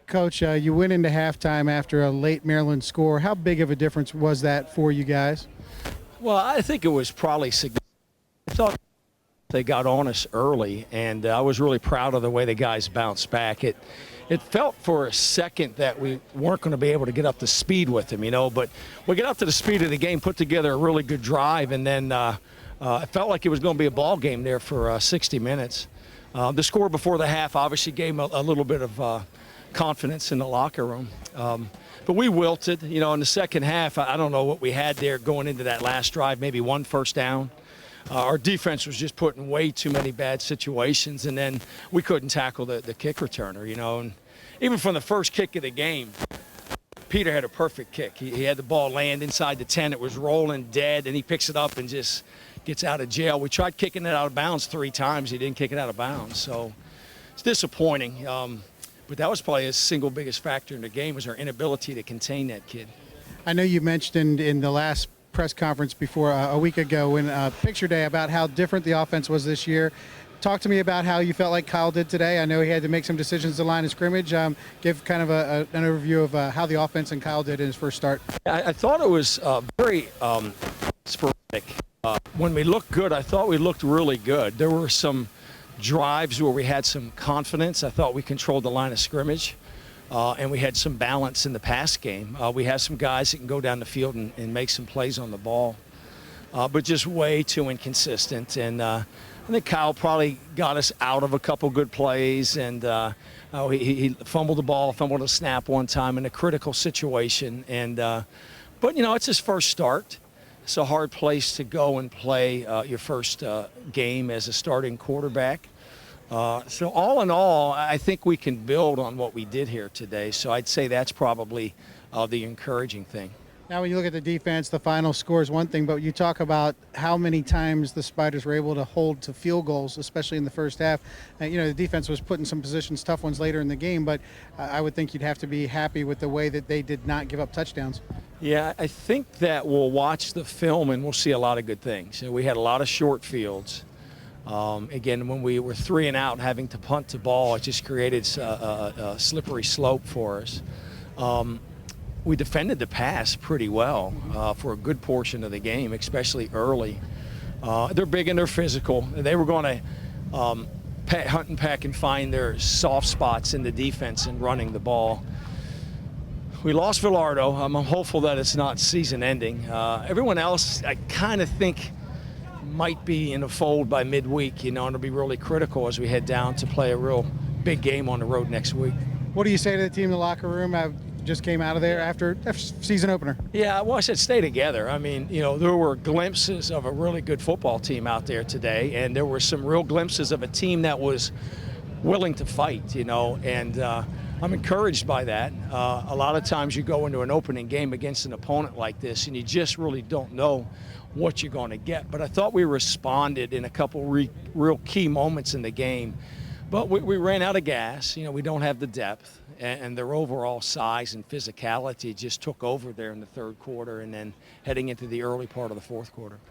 Coach, you went into halftime after a late Maryland score. How big of a difference was that for you guys? Well, I think it was probably significant. I thought they got on us early, and I was really proud of the way the guys bounced back. It felt for a second that we weren't going to be able to get up to speed with them, but we got up to the speed of the game, put together a really good drive, and then it felt like it was going to be a ball game there for 60 minutes. The score before the half obviously gave a little bit of confidence in the locker room. But we wilted, in the second half. I don't know what we had there going into that last drive, maybe one first down. Our defense was just put in way too many bad situations, and then we couldn't tackle the kick returner, And even from the first kick of the game, Peter had a perfect kick. He had the ball land inside the 10. It was rolling dead, and he picks it up and just gets out of jail. We tried kicking it out of bounds 3 times. He didn't kick it out of bounds, so it's disappointing. But that was probably his single biggest factor in the game, was our inability to contain that kid. I know you mentioned in the last press conference before a week ago in Picture Day about how different the offense was this year. Talk to me about how you felt like Kyle did today. I know he had to make some decisions at the line of scrimmage. Give kind of an overview of how the offense and Kyle did in his first start. I thought it was very sporadic. When we looked good, I thought we looked really good. There were some drives where we had some confidence. I thought we controlled the line of scrimmage. And we had some balance in the pass game. We have some guys that can go down the field and make some plays on the ball, but just way too inconsistent. And I think Kyle probably got us out of a couple good plays, and he fumbled the ball, fumbled a snap one time in a critical situation. But it's his first start. It's a hard place to go and play your first game as a starting quarterback. So all in all, I think we can build on what we did here today. So I'd say that's probably the encouraging thing. Now, when you look at the defense, the final score is one thing, but you talk about how many times the Spiders were able to hold to field goals, especially in the first half. The defense was put in some positions, tough ones later in the game, but I would think you'd have to be happy with the way that they did not give up touchdowns. Yeah, I think that we'll watch the film and we'll see a lot of good things. We had a lot of short fields. Again, when we were 3 and out, having to punt the ball, it just created a slippery slope for us. We defended the pass pretty well for a good portion of the game, especially early. They're big and they're physical. They were going to hunt and peck and find their soft spots in the defense and running the ball. We lost Villardo. I'm hopeful that it's not season-ending. Everyone else, I kind of think, might be in the fold by midweek, and it'll be really critical as we head down to play a real big game on the road next week. What do you say to the team in the locker room? Just came out of there after season opener. Yeah, well, I said stay together. I mean, there were glimpses of a really good football team out there today, and there were some real glimpses of a team that was willing to fight, and I'm encouraged by that. A lot of times you go into an opening game against an opponent like this, and you just really don't know what you're going to get. But I thought we responded in a couple real key moments in the game. But we ran out of gas. We don't have the depth, and their overall size and physicality just took over there in the third quarter and then heading into the early part of the fourth quarter.